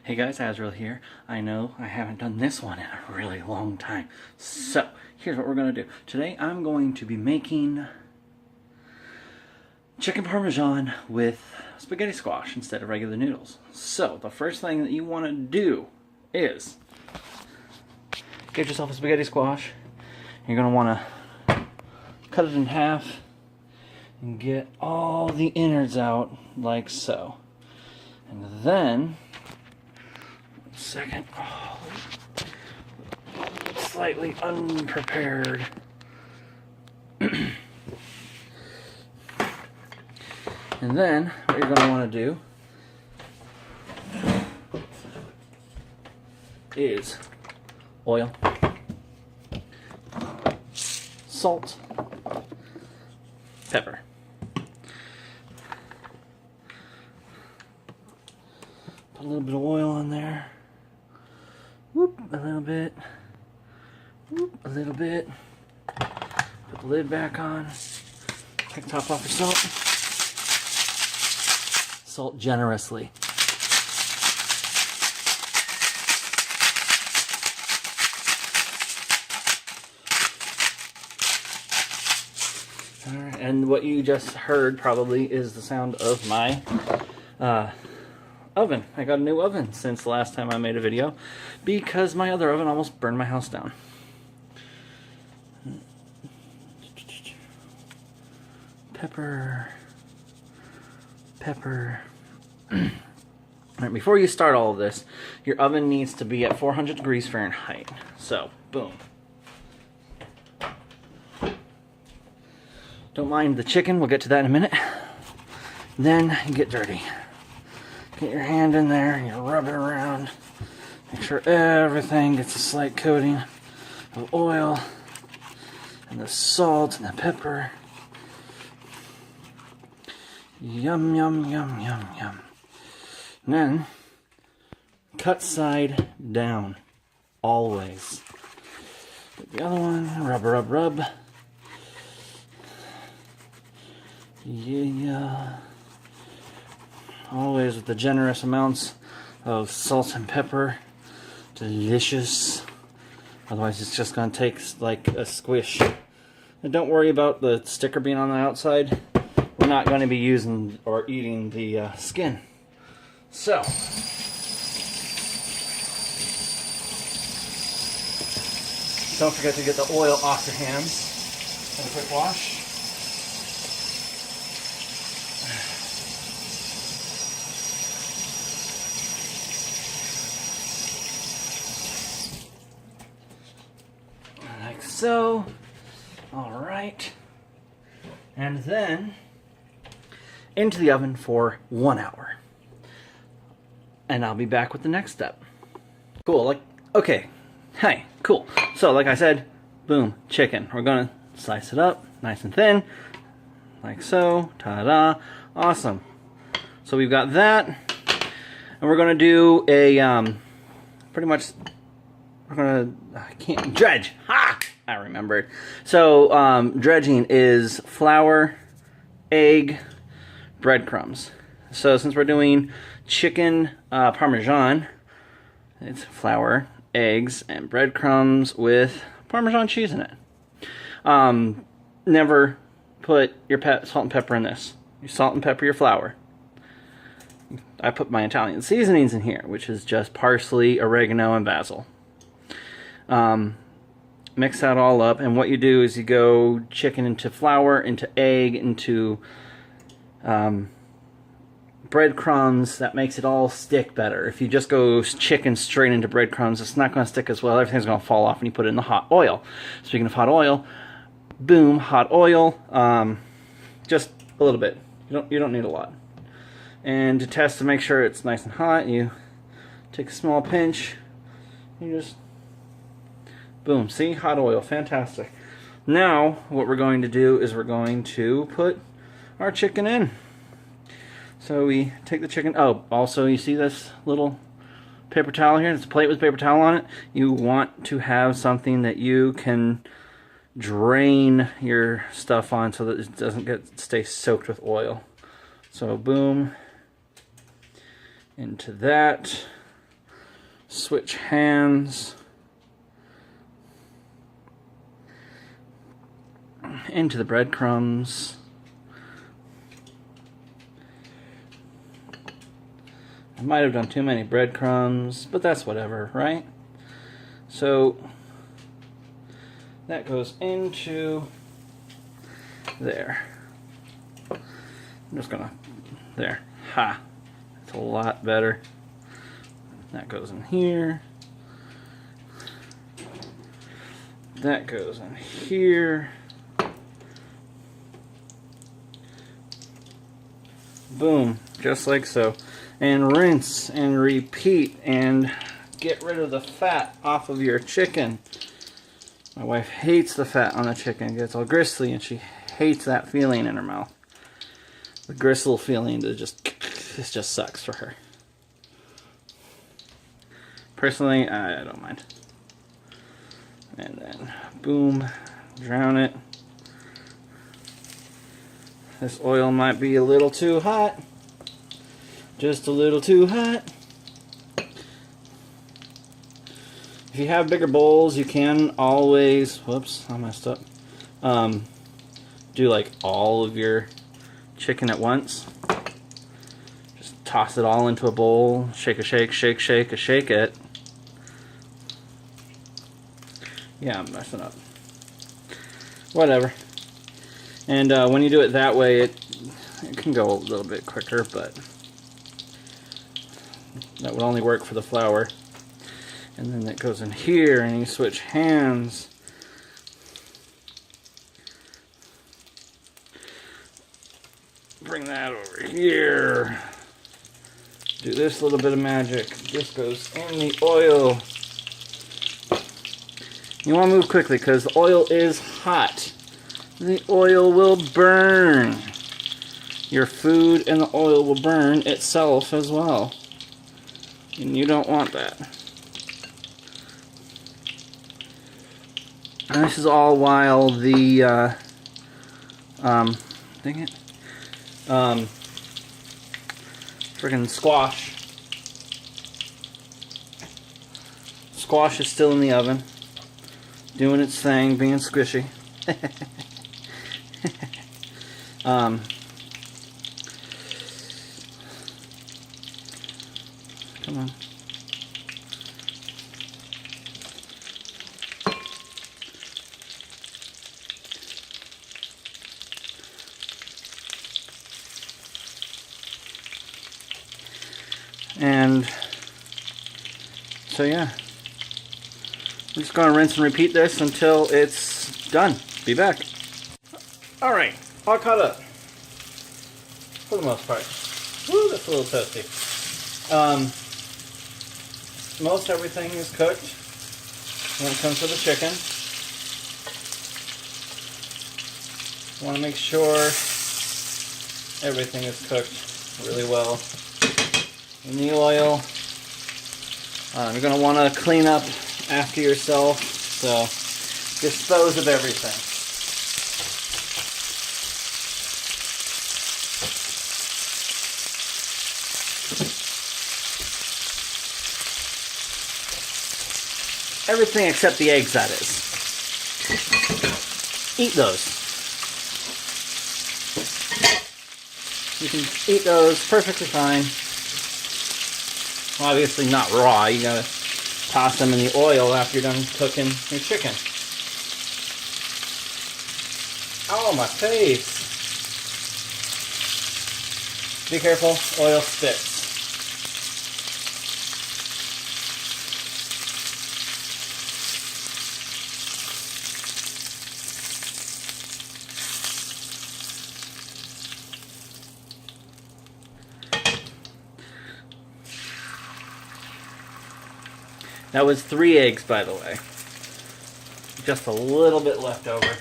Hey guys, Azreal here. I know I haven't done this one in a really long time. So, here's what we're going to do. Today I'm going to be making chicken parmesan with spaghetti squash instead of regular noodles. So, the first thing that you want to do is get yourself a spaghetti squash. You're going to want to cut it in half and get all the innards out like so. And then second, slightly unprepared. And then what you're going to want to do is oil, salt, pepper. Put a little bit of oil in there. Whoop, a little bit. Whoop, a little bit. Put the lid back on. Take the top off your salt. Salt generously. Alright, and what you just heard probably is the sound of my oven. I got a new oven since the last time I made a video because my other oven almost burned my house down. Pepper. Pepper. Alright, before you start all of this, your oven needs to be at 400 degrees Fahrenheit. So, boom. Don't mind the chicken, we'll get to that in a minute. Then you get dirty. Get your hand in there and you rub it around. Make sure everything gets a slight coating of oil and the salt and the pepper. Yum, yum, yum, yum, yum. And then cut side down. Always. Get the other one. Rub, rub, rub. Yeah. Always with the generous amounts of salt and pepper. Delicious. Otherwise it's just going to take like a squish. And don't worry about the sticker being on the outside. We're not going to be using or eating the skin. So, don't forget to get the oil off your hands. And a quick wash. Like so. Alright. And then into the oven for 1 hour. And I'll be back with the next step. Cool, okay. Hey, cool. So, like I said, boom, chicken. We're gonna slice it up nice and thin. Like so. Ta-da. Awesome. So we've got that. And we're gonna do a, pretty much, we're gonna, dredge. Ha! I remembered. So, dredging is flour, egg, breadcrumbs. So since we're doing chicken parmesan, it's flour, eggs, and breadcrumbs with Parmesan cheese in it. Never put your salt and pepper in this. You salt and pepper your flour. I put my Italian seasonings in here, which is just parsley, oregano, and basil. Mix that all up, and what you do is you go chicken into flour, into egg, into breadcrumbs. That makes it all stick better. If you just go chicken straight into breadcrumbs, it's not going to stick as well. Everything's going to fall off when you put it in the hot oil. Speaking of hot oil, boom, hot oil. Just a little bit. You don't need a lot. And to test to make sure it's nice and hot, you take a small pinch. You just boom, see? Hot oil. Fantastic. Now, what we're going to do is we're going to put our chicken in. So we take the chicken. Oh, also, you see this little paper towel here? It's a plate with paper towel on it. You want to have something that you can drain your stuff on so that it doesn't stay soaked with oil. So boom, into that. switch hands into the breadcrumbs. I might have done too many breadcrumbs, but that's whatever, right? So that goes into there. I'm just gonna, there. Ha! It's a lot better. That goes in here. That goes in here. Boom, just like so. And rinse and repeat and get rid of the fat off of your chicken. My wife hates the fat on the chicken. It gets all gristly and she hates that feeling in her mouth. The gristle feeling that this just sucks for her. Personally, I don't mind. And then, boom, drown it. This oil might be a little too hot. Just a little too hot. If you have bigger bowls, you can always, whoops, I messed up. Do like all of your chicken at once. Just toss it all into a bowl, shake a shake, shake, shake, a shake it. Yeah, I'm messing up. Whatever. And when you do it that way, it can go a little bit quicker, but that would only work for the flour. And then it goes in here, and you switch hands. Bring that over here. Do this little bit of magic. This goes in the oil. You want to move quickly because the oil is hot. The oil will burn. Your food and the oil will burn itself as well. And you don't want that. And this is all while the, dang it, friggin' squash is still in the oven, doing its thing, being squishy. Come on. And so yeah, I'm just going to rinse and repeat this until it's done. Be back. Alright, all caught up. For the most part. Woo, that's a little toasty. Most everything is cooked when it comes to the chicken. Want to make sure everything is cooked really well in the oil. You're going to want to clean up after yourself, so dispose of everything. Everything except the eggs, that is. Eat those. You can eat those perfectly fine. Obviously not raw, you gotta toss them in the oil after you're done cooking your chicken. Ow, my face! Be careful, oil spits. That was 3 eggs, by the way. Just a little bit left over.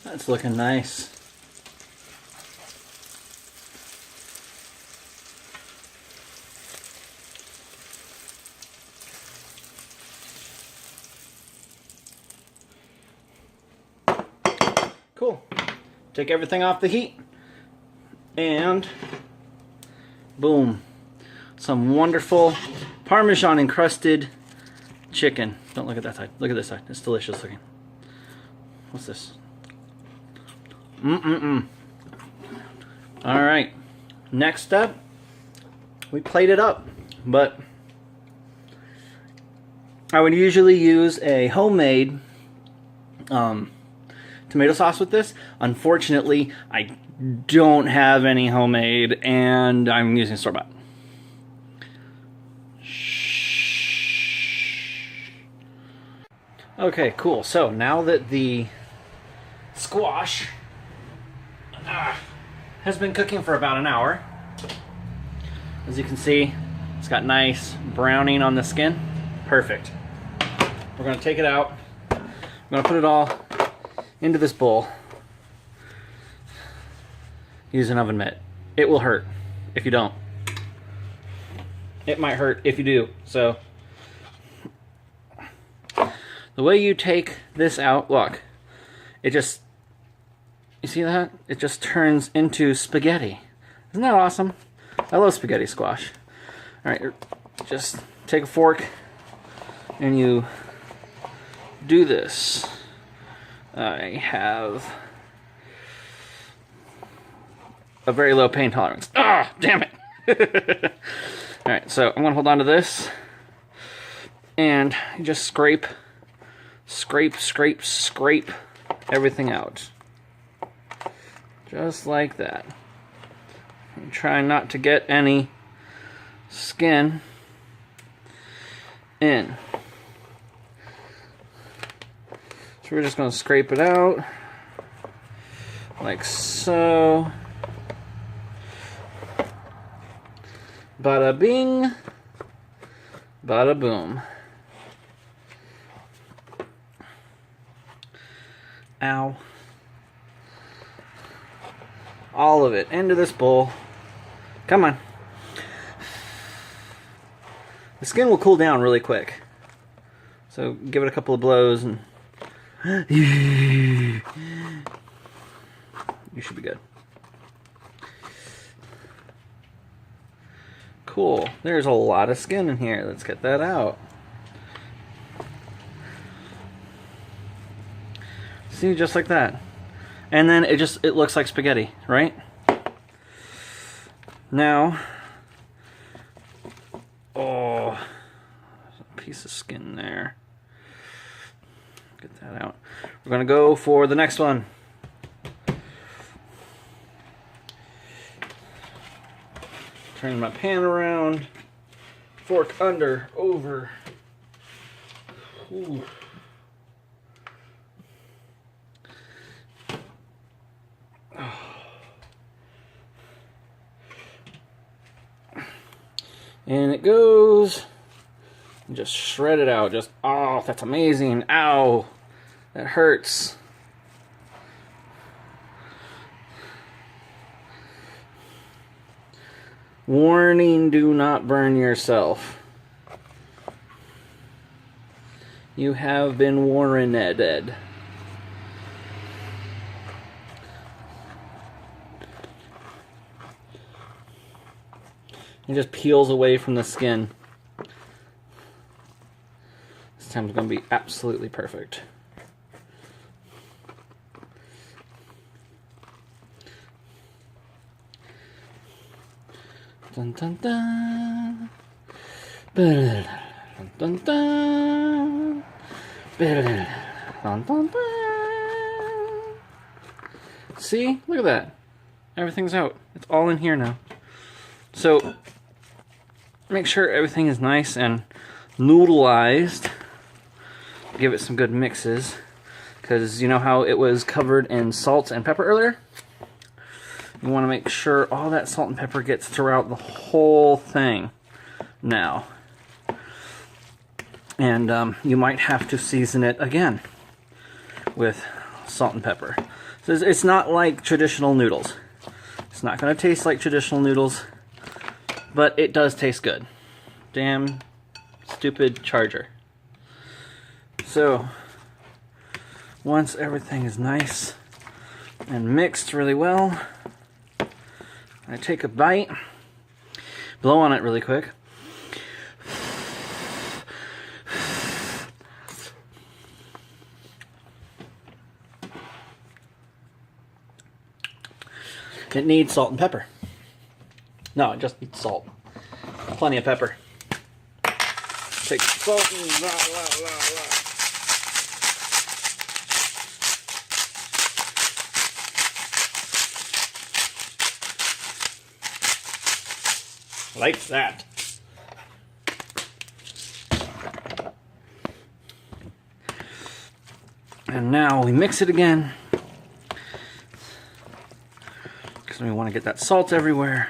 That's looking nice. Cool. Take everything off the heat. And boom. Some wonderful Parmesan encrusted chicken. Don't look at that side. Look at this side. It's delicious looking. What's this? Alright. Next up, we plate it up. But I would usually use a homemade tomato sauce with this. Unfortunately, I don't have any homemade, and I'm using store-bought. Okay, cool. So now that the squash has been cooking for about an hour, as you can see, it's got nice browning on the skin. Perfect. We're going to take it out. I'm going to put it all into this bowl. Use an oven mitt. It will hurt if you don't. It might hurt if you do. So the way you take this out, look, it just, you see that? It just turns into spaghetti. Isn't that awesome? I love spaghetti squash. All right, just take a fork and you do this. I have a very low pain tolerance. Ah, damn it. All right, so I'm gonna hold on to this and you just scrape everything out. Just like that. And try not to get any skin in. So we're just going to scrape it out like so. Bada bing, bada boom. Ow. All of it into this bowl. Come on. The skin will cool down really quick. So give it a couple of blows and you should be good. Cool. There's a lot of skin in here. Let's get that out. See, just like that. And then it looks like spaghetti, right? Now, oh, there's a piece of skin there. Get that out. We're gonna go for the next one. Turn my pan around, fork under, over. Ooh. And it goes. Just shred it out. Just, oh, that's amazing. Ow. That hurts. Warning, do not burn yourself. You have been warned. It just peels away from the skin. This time it's going to be absolutely perfect. Dun dun dun. Dun dun dun. Dun dun dun. See? Look at that. Everything's out. It's all in here now. So make sure everything is nice and noodleized. Give it some good mixes, because you know how it was covered in salt and pepper earlier? You want to make sure all that salt and pepper gets throughout the whole thing now. And you might have to season it again with salt and pepper. So it's not like traditional noodles. It's not going to taste like traditional noodles, but it does taste good. Damn stupid charger. So once everything is nice and mixed really well. I take a bite, blow on it really quick. It needs salt and pepper. No, it just needs salt. Plenty of pepper. Take salt and like that. And now we mix it again, because we want to get that salt everywhere.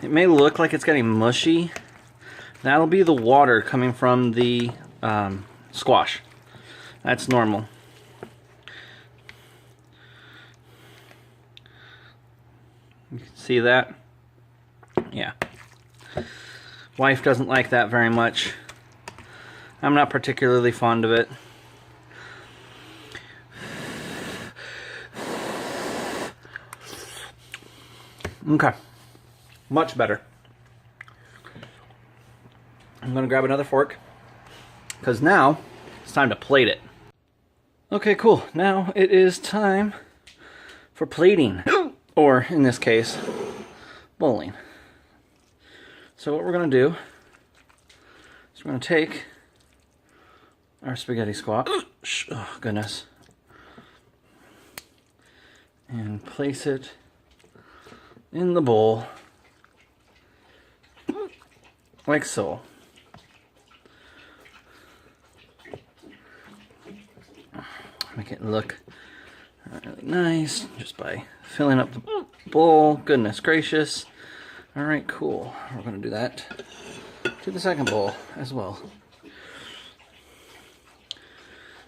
It may look like it's getting mushy. That'll be the water coming from the squash. That's normal. You can see that? Yeah. Wife doesn't like that very much. I'm not particularly fond of it. Okay. Much better. I'm going to grab another fork, because now it's time to plate it. Okay, cool. Now it is time for plating. Or, in this case, bowling. So what we're going to do is we're going to take our spaghetti squash, oh goodness, and place it in the bowl, like so. Make it look really nice just by filling up the bowl. Goodness gracious. Alright, cool. We're going to do that to the second bowl as well.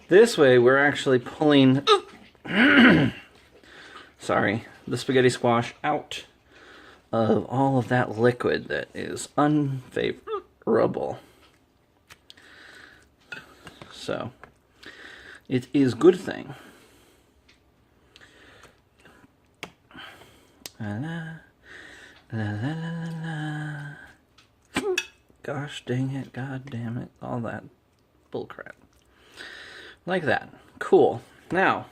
This way we're actually pulling sorry, the spaghetti squash out of all of that liquid that is unfavorable. So it is good thing. La, la, la, la, la. Gosh dang it, god damn it, all that bullcrap. Like that. Cool. Now,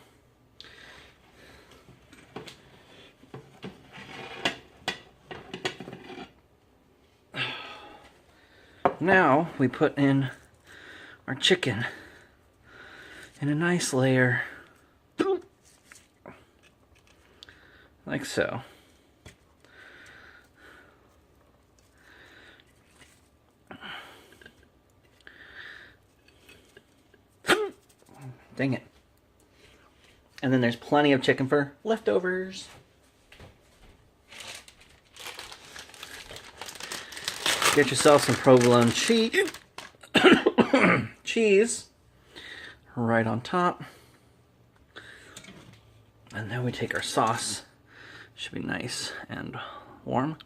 we put in our chicken in a nice layer, like so. Dang it. And then there's plenty of chicken for leftovers. Get yourself some provolone cheese. Cheese. Right on top. And then we take our sauce. Should be nice and warm.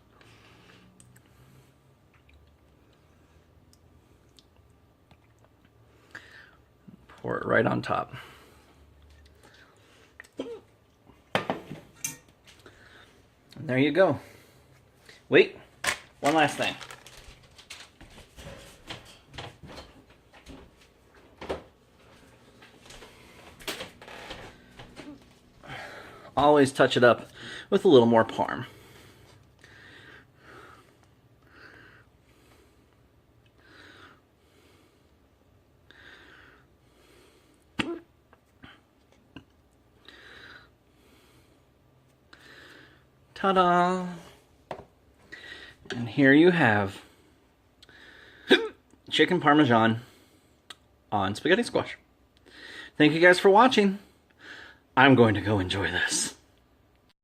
Pour it right on top. And there you go. Wait, one last thing. Always touch it up with a little more Parm. Ta-da! And here you have chicken parmesan on spaghetti squash. Thank you guys for watching. I'm going to go enjoy this.